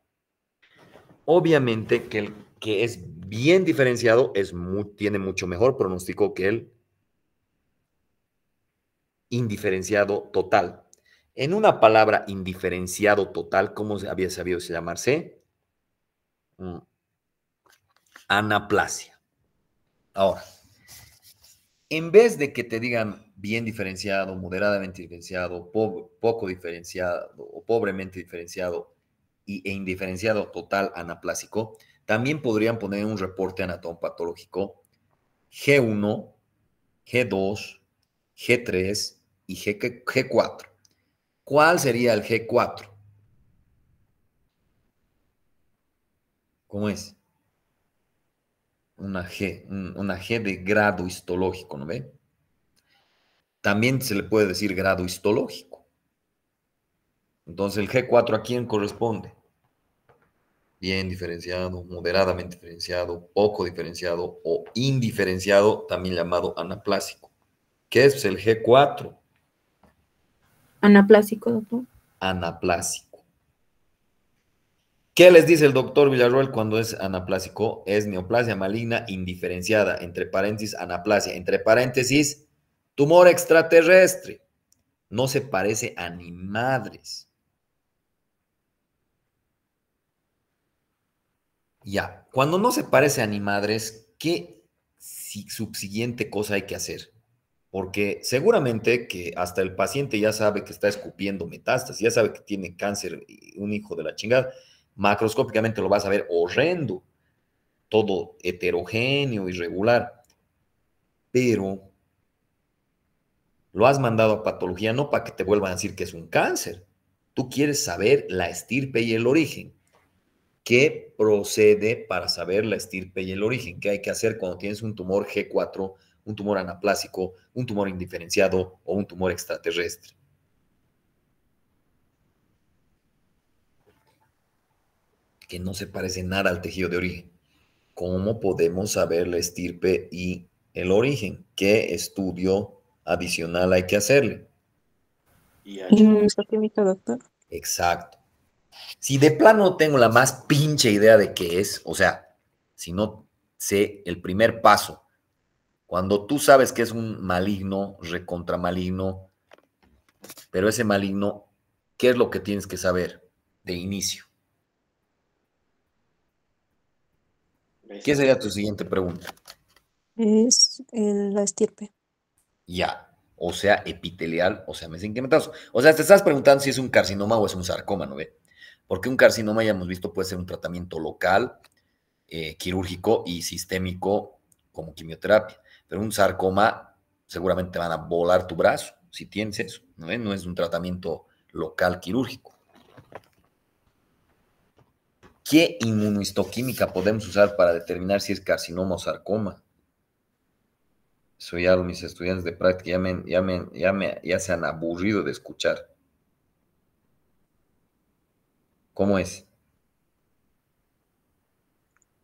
Obviamente que el que es bien diferenciado tiene mucho mejor pronóstico que el indiferenciado total. En una palabra indiferenciado total, ¿cómo había sabido llamarse? Anaplasia. Ahora, en vez de que te digan bien diferenciado, moderadamente diferenciado, poco diferenciado o pobremente diferenciado e indiferenciado total anaplásico, también podrían poner un reporte anatomopatológico G1, G2, G3 y G4. ¿Cuál sería el G4? ¿Cómo es? Una G de grado histológico, ¿no ve? También se le puede decir grado histológico. Entonces, el G4, ¿a quién corresponde? Bien diferenciado, moderadamente diferenciado, poco diferenciado o indiferenciado, también llamado anaplásico. ¿Qué es el G4? Anaplásico, doctor. Anaplásico. ¿Qué les dice el doctor Villarroel cuando es anaplásico? Es neoplasia maligna indiferenciada, entre paréntesis, anaplasia, entre paréntesis, tumor extraterrestre. No se parece a ni madres. Ya, cuando no se parece a ni madres, ¿qué subsiguiente cosa hay que hacer? Porque seguramente que hasta el paciente ya sabe que está escupiendo metástasis, ya sabe que tiene cáncer, un hijo de la chingada, macroscópicamente lo vas a ver horrendo, todo heterogéneo, irregular, pero lo has mandado a patología no para que te vuelvan a decir que es un cáncer. Tú quieres saber la estirpe y el origen. ¿Qué procede para saber la estirpe y el origen? ¿Qué hay que hacer cuando tienes un tumor G4, un tumor anaplásico, un tumor indiferenciado o un tumor extraterrestre? Que no se parece nada al tejido de origen. ¿Cómo podemos saber la estirpe y el origen? ¿Qué estudio adicional hay que hacerle? Inmunohistoquímica, doctor. Exacto. Si de plano no tengo la más pinche idea de qué es, o sea, si no sé el primer paso, cuando tú sabes que es un maligno, recontra maligno, pero ese maligno, ¿qué es lo que tienes que saber de inicio? ¿Qué sería tu siguiente pregunta? Es la estirpe. Ya, o sea, epitelial, o sea, mesenquimetados. O sea, te estás preguntando si es un carcinoma o es un sarcoma, ¿no ve? Porque un carcinoma, ya hemos visto, puede ser un tratamiento local, quirúrgico y sistémico como quimioterapia. Pero un sarcoma, seguramente te van a volar tu brazo si tienes eso, ¿no ve? No es un tratamiento local quirúrgico. ¿Qué inmunohistoquímica podemos usar para determinar si es carcinoma o sarcoma? Eso ya mis estudiantes de práctica ya se han aburrido de escuchar. ¿Cómo es?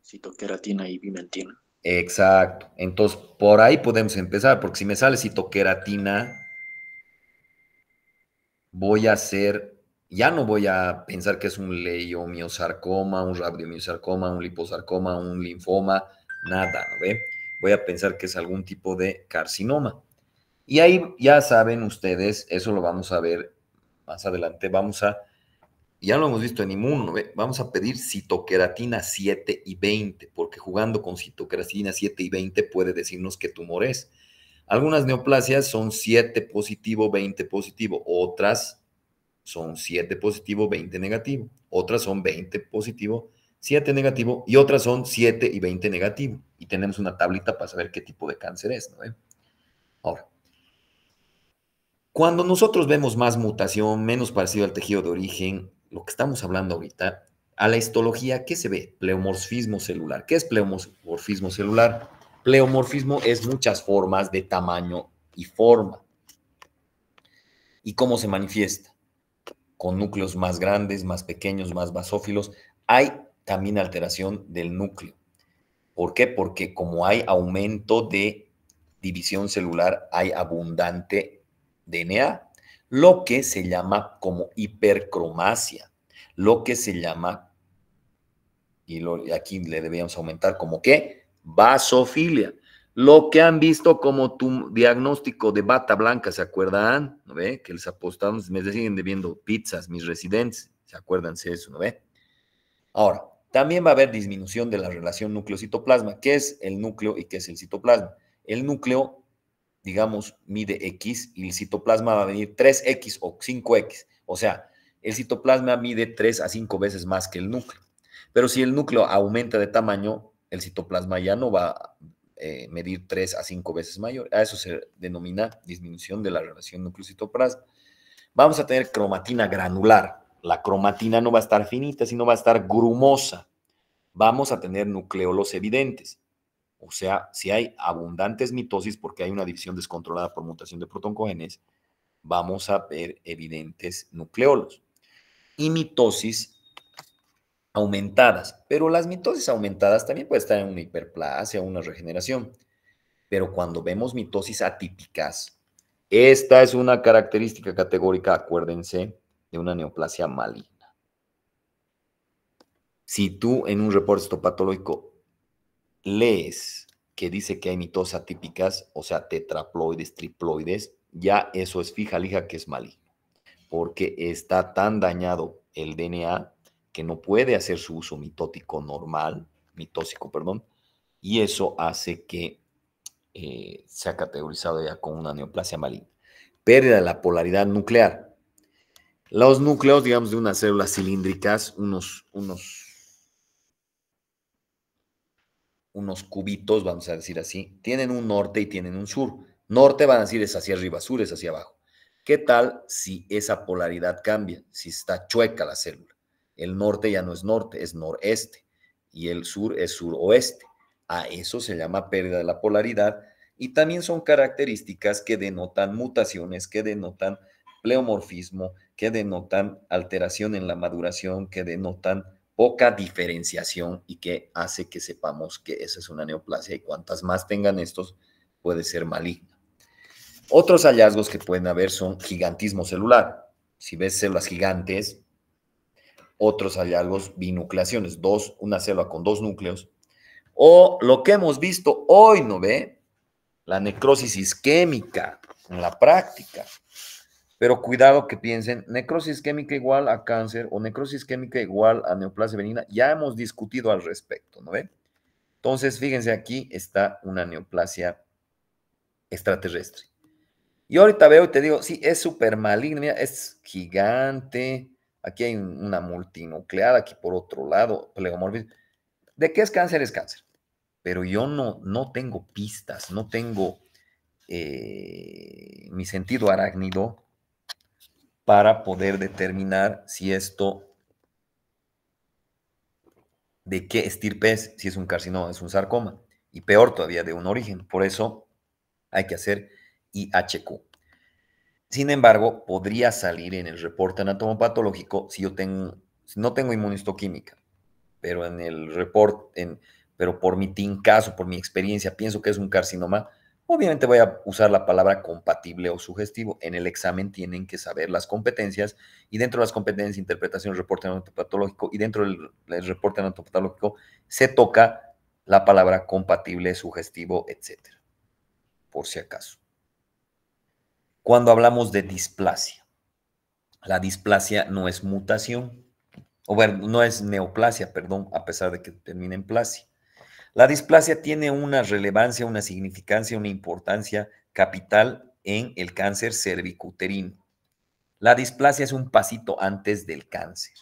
Citoqueratina y bimentina. Exacto. Entonces, por ahí podemos empezar, porque si me sale citoqueratina, ya no voy a pensar que es un leiomiosarcoma, un radiomiosarcoma, un liposarcoma, un linfoma, nada, ¿no ve? Voy a pensar que es algún tipo de carcinoma. Y ahí ya saben ustedes, eso lo vamos a ver más adelante, ya lo hemos visto en inmuno, ¿ve? Vamos a pedir citoqueratina 7 y 20, porque jugando con citoqueratina 7 y 20 puede decirnos qué tumor es. Algunas neoplasias son 7 positivo, 20 positivo, otras son 7 positivo, 20 negativo, otras son 20 positivo, 7 negativo y otras son 7 y 20 negativo. Y tenemos una tablita para saber qué tipo de cáncer es, ¿no? Ahora, cuando nosotros vemos más mutación, menos parecido al tejido de origen, lo que estamos hablando ahorita, a la histología, ¿qué se ve? Pleomorfismo celular. ¿Qué es pleomorfismo celular? Pleomorfismo es muchas formas de tamaño y forma. ¿Y cómo se manifiesta? Con núcleos más grandes, más pequeños, más basófilos. Hay también alteración del núcleo. ¿Por qué? Porque como hay aumento de división celular, hay abundante DNA, lo que se llama como hipercromasia, lo que se llama, aquí le debíamos aumentar como ¿qué? Basofilia. Lo que han visto como tu diagnóstico de bata blanca, ¿se acuerdan? ¿No ve? Que les apostamos, me siguen debiendo pizzas, mis residentes, ¿se acuerdan de eso? ¿No ve? Ahora, También va a haber disminución de la relación núcleo-citoplasma. ¿Qué es el núcleo y qué es el citoplasma? El núcleo, digamos, mide X y el citoplasma va a venir 3X o 5X. O sea, el citoplasma mide 3 a 5 veces más que el núcleo. Pero si el núcleo aumenta de tamaño, el citoplasma ya no va a medir 3 a 5 veces mayor. A eso se denomina disminución de la relación núcleo-citoplasma. Vamos a tener cromatina granular. La cromatina no va a estar finita, sino va a estar grumosa. Vamos a tener nucleolos evidentes. O sea, si hay abundantes mitosis porque hay una división descontrolada por mutación de protoncogenes, vamos a ver evidentes nucleolos. Y mitosis aumentadas. Pero las mitosis aumentadas también puede estar en una hiperplasia o una regeneración. Pero cuando vemos mitosis atípicas, esta es una característica categórica, acuérdense, de una neoplasia maligna. Si tú en un reporte histopatológico lees que dice que hay mitosis atípicas, o sea, tetraploides, triploides, ya eso es fija lija que es maligno, porque está tan dañado el DNA que no puede hacer su uso mitótico normal, mitóxico, perdón, y eso hace que se ha categorizado ya como una neoplasia maligna. Pérdida de la polaridad nuclear. Los núcleos, digamos, de unas células cilíndricas, unos cubitos, vamos a decir así, tienen un norte y tienen un sur. Norte van a decir es hacia arriba, sur es hacia abajo. ¿Qué tal si esa polaridad cambia? Si está chueca la célula. El norte ya no es norte, es noreste. Y el sur es suroeste. A eso se llama pérdida de la polaridad. Y también son características que denotan mutaciones, que denotan pleomorfismo, que denotan alteración en la maduración, que denotan poca diferenciación y que hace que sepamos que esa es una neoplasia y cuantas más tengan estos, puede ser maligna. Otros hallazgos que pueden haber son gigantismo celular. Si ves células gigantes, otros hallazgos, binucleaciones, una célula con 2 núcleos. O lo que hemos visto hoy, ¿no ve? La necrosis isquémica en la práctica. Pero cuidado que piensen, necrosis isquémica igual a cáncer o necrosis isquémica igual a neoplasia benigna. Ya hemos discutido al respecto, ¿no ve? Entonces, fíjense, aquí está una neoplasia extraterrestre. Y ahorita veo y te digo, sí, es súper maligna, mira, es gigante. Aquí hay una multinucleada, aquí por otro lado, pleomorfismo. ¿De qué es cáncer? Es cáncer. Pero yo no tengo pistas, no tengo mi sentido arácnido para poder determinar si esto, de qué estirpe es, si es un carcinoma, es un sarcoma, y peor todavía de un origen. Por eso hay que hacer IHQ. Sin embargo, podría salir en el reporte anatomopatológico si no tengo inmunistoquímica, pero en el reporte, pero por mi caso, por mi experiencia, pienso que es un carcinoma. Obviamente voy a usar la palabra compatible o sugestivo. En el examen tienen que saber las competencias y dentro de las competencias, interpretación del reporte anatomopatológico y dentro del reporte anatomopatológico se toca la palabra compatible, sugestivo, etc. Por si acaso. Cuando hablamos de displasia, la displasia no es mutación, o bueno, no es neoplasia, perdón, a pesar de que termina en plasia. La displasia tiene una relevancia, una significancia, una importancia capital en el cáncer cervicuterino. La displasia es un pasito antes del cáncer.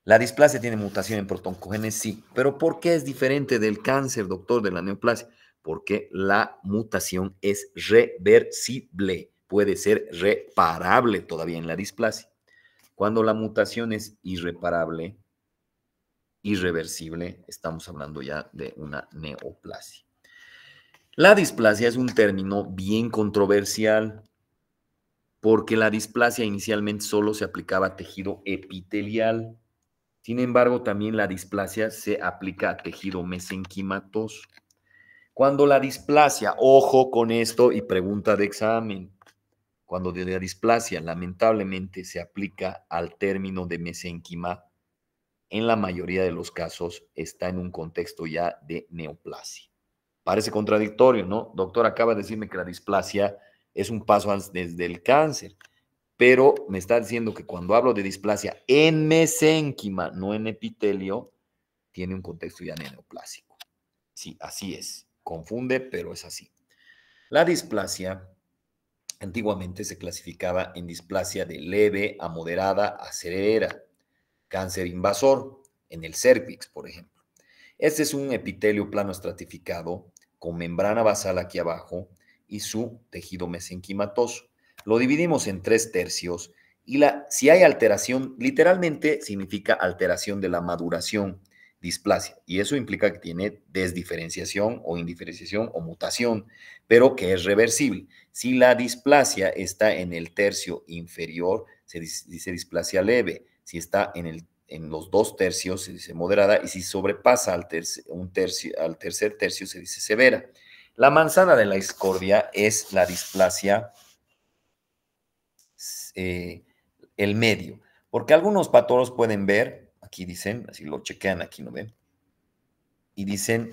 ¿La displasia tiene mutación en protoncogenes? Sí. ¿Pero por qué es diferente del cáncer, doctor, de la neoplasia? Porque la mutación es reversible, puede ser reparable todavía en la displasia. Cuando la mutación es irreparable, irreversible, estamos hablando ya de una neoplasia. La displasia es un término bien controversial porque la displasia inicialmente solo se aplicaba a tejido epitelial. Sin embargo, también la displasia se aplica a tejido mesenquimatoso. Cuando la displasia, ojo con esto y pregunta de examen, cuando la displasia lamentablemente se aplica al término de mesenquima, en la mayoría de los casos está en un contexto ya de neoplasia. Parece contradictorio, ¿no? Doctor, acaba de decirme que la displasia es un paso desde el cáncer, pero me está diciendo que cuando hablo de displasia en mesénquima, no en epitelio, tiene un contexto ya neoplásico. Sí, así es. Confunde, pero es así. La displasia antiguamente se clasificaba en displasia de leve a moderada a severa, cáncer invasor, en el cérvix, por ejemplo. Este es un epitelio plano estratificado con membrana basal aquí abajo y su tejido mesenquimatoso. Lo dividimos en 3/3 y si hay alteración, literalmente significa alteración de la maduración, displasia, y eso implica que tiene desdiferenciación o indiferenciación o mutación, pero que es reversible. Si la displasia está en el tercio inferior, se dice displasia leve. Si está en los 2/3 se dice moderada, y si sobrepasa al tercer tercio se dice severa. La manzana de la discordia es la displasia el medio, porque algunos patólogos pueden ver, aquí dicen, así lo chequean, aquí no ven, y dicen,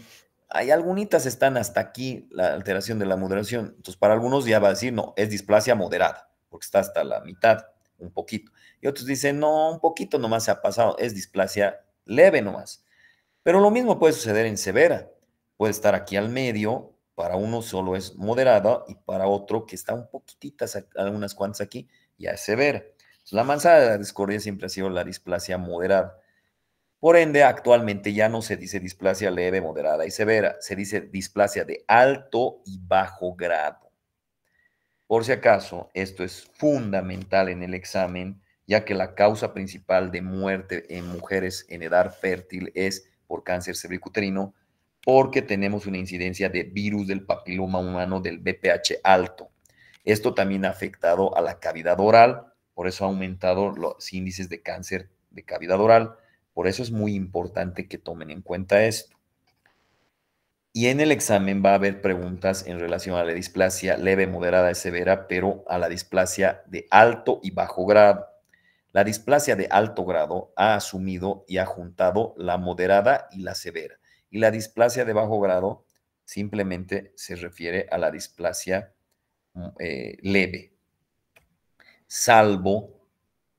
hay algunitas están hasta aquí, la alteración de la moderación. Entonces, para algunos ya va a decir, no, es displasia moderada, porque está hasta la mitad, un poquito. Y otros dicen, no, un poquito nomás se ha pasado, es displasia leve nomás. Pero lo mismo puede suceder en severa. Puede estar aquí al medio, para uno solo es moderada, y para otro que está un poquititas, algunas cuantas aquí, ya es severa. Entonces, la manzana de la discordia siempre ha sido la displasia moderada. Por ende, actualmente ya no se dice displasia leve, moderada y severa, se dice displasia de alto y bajo grado. Por si acaso, esto es fundamental en el examen, ya que la causa principal de muerte en mujeres en edad fértil es por cáncer cervicuterino, porque tenemos una incidencia de virus del papiloma humano del BPH alto. Esto también ha afectado a la cavidad oral, por eso ha aumentado los índices de cáncer de cavidad oral. Por eso es muy importante que tomen en cuenta esto. Y en el examen va a haber preguntas en relación a la displasia leve, moderada y severa, pero a la displasia de alto y bajo grado. La displasia de alto grado ha asumido y ha juntado la moderada y la severa. Y la displasia de bajo grado simplemente se refiere a la displasia leve, salvo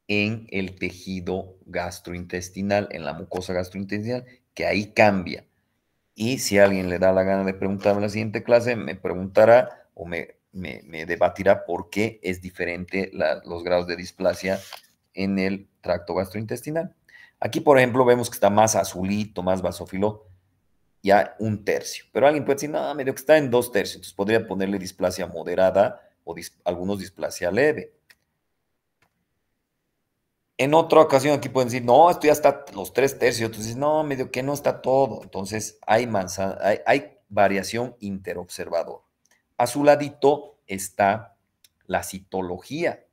en el tejido gastrointestinal, en la mucosa gastrointestinal, que ahí cambia. Y si alguien le da la gana de preguntarme en la siguiente clase, me preguntará o me debatirá por qué es diferente los grados de displasia en el tracto gastrointestinal. Aquí, por ejemplo, vemos que está más azulito, más basófilo, ya 1/3. Pero alguien puede decir, no, medio que está en 2/3. Entonces podría ponerle displasia moderada o algunos displasia leve. En otra ocasión aquí pueden decir, no, esto ya está los 3/3. Otros dicen, no, medio que no está todo. Entonces hay variación interobservador. A su ladito está la citología.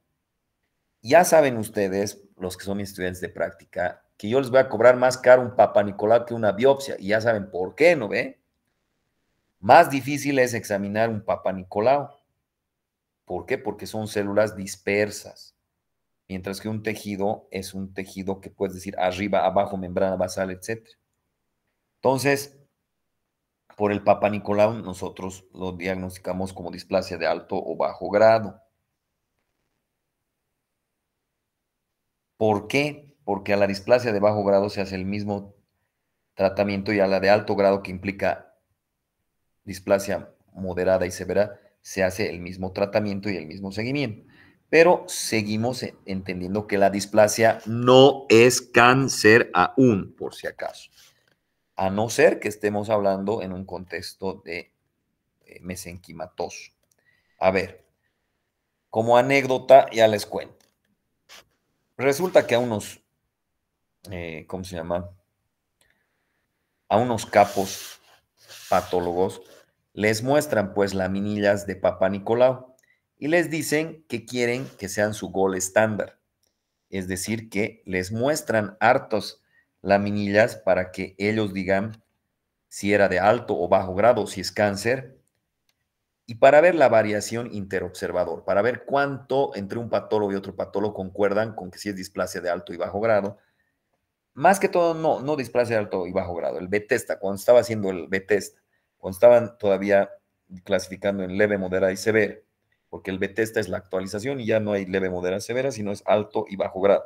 Ya saben ustedes, los que son mis estudiantes de práctica, que yo les voy a cobrar más caro un Papa Nicolau que una biopsia. Y ya saben por qué, ¿no ve? Más difícil es examinar un Papa Nicolau. ¿Por qué? Porque son células dispersas. Mientras que un tejido es un tejido que puedes decir arriba, abajo, membrana basal, etc. Entonces, por el Papa Nicolau nosotros lo diagnosticamos como displasia de alto o bajo grado. ¿Por qué? Porque a la displasia de bajo grado se hace el mismo tratamiento y a la de alto grado, que implica displasia moderada y severa, se hace el mismo tratamiento y el mismo seguimiento. Pero seguimos entendiendo que la displasia no es cáncer aún, por si acaso. A no ser que estemos hablando en un contexto de mesenquimatoso. A ver, como anécdota ya les cuento. Resulta que a unos, ¿cómo se llama? A unos capos patólogos les muestran pues laminillas de Papa Nicolau y les dicen que quieren que sean su gol estándar. Es decir, que les muestran hartos laminillas para que ellos digan si era de alto o bajo grado, si es cáncer, y para ver la variación interobservador, para ver cuánto entre un patólogo y otro patólogo concuerdan con que si es displasia de alto y bajo grado. Más que todo, no displasia de alto y bajo grado. El Bethesda, cuando estaba haciendo el Bethesda, cuando estaban todavía clasificando en leve, moderada y severa, porque el Bethesda es la actualización y ya no hay leve, moderada y severa, sino es alto y bajo grado.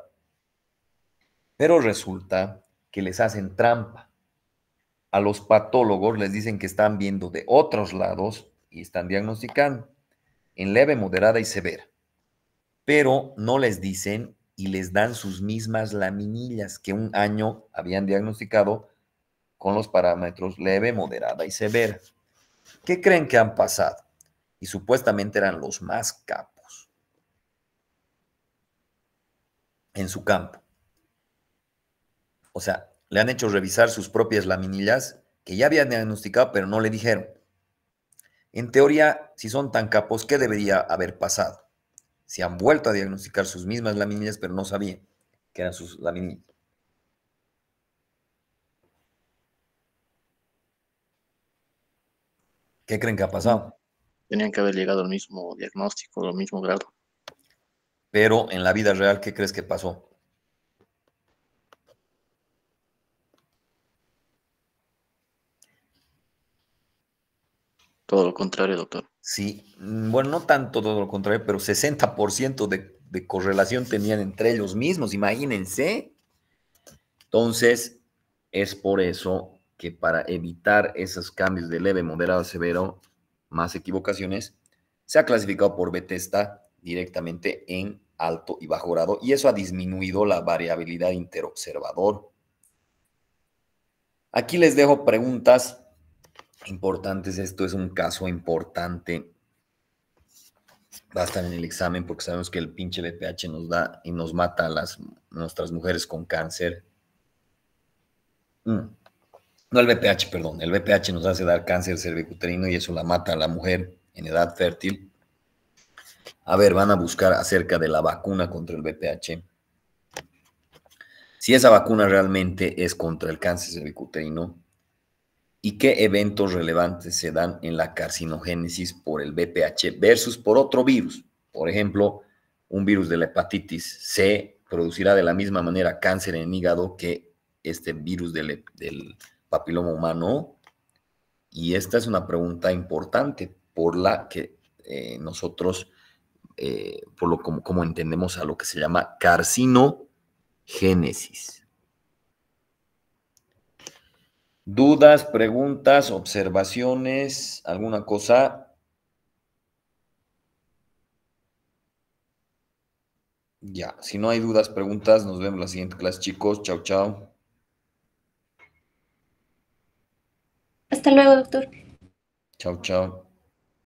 Pero resulta que les hacen trampa. a los patólogos les dicen que están viendo de otros lados y están diagnosticando en leve, moderada y severa, pero no les dicen y les dan sus mismas laminillas que un año habían diagnosticado con los parámetros leve, moderada y severa. ¿Qué creen que han pasado? Y supuestamente eran los más capos en su campo. O sea, le han hecho revisar sus propias laminillas que ya habían diagnosticado, pero no le dijeron. En teoría, si son tan capos, ¿qué debería haber pasado? Si han vuelto a diagnosticar sus mismas laminillas, pero no sabían que eran sus laminillas. ¿Qué creen que ha pasado? Tenían que haber llegado al mismo diagnóstico, al mismo grado. Pero en la vida real, ¿qué crees que pasó? Todo lo contrario, doctor. Sí, bueno, no tanto todo lo contrario, pero 60% de correlación tenían entre ellos mismos, imagínense. Entonces, es por eso que para evitar esos cambios de leve, moderado, severo, más equivocaciones, se ha clasificado por Bethesda directamente en alto y bajo grado, y eso ha disminuido la variabilidad interobservador. Aquí les dejo preguntas importantes. Esto es un caso importante. Va a estar en el examen porque sabemos que el pinche VPH nos da y nos mata a nuestras mujeres con cáncer. No el VPH, perdón. El VPH nos hace dar cáncer cervicuterino y eso la mata a la mujer en edad fértil. A ver, van a buscar acerca de la vacuna contra el VPH. Si esa vacuna realmente es contra el cáncer cervicuterino y qué eventos relevantes se dan en la carcinogénesis por el VPH versus por otro virus. Por ejemplo, un virus de la hepatitis C producirá de la misma manera cáncer en el hígado que este virus del papiloma humano. Y esta es una pregunta importante por la que nosotros, como entendemos a lo que se llama carcinogénesis. ¿Dudas, preguntas, observaciones, alguna cosa? Ya, si no hay dudas, preguntas, nos vemos en la siguiente clase, chicos. Chao, chao. Hasta luego, doctor. Chao, chao.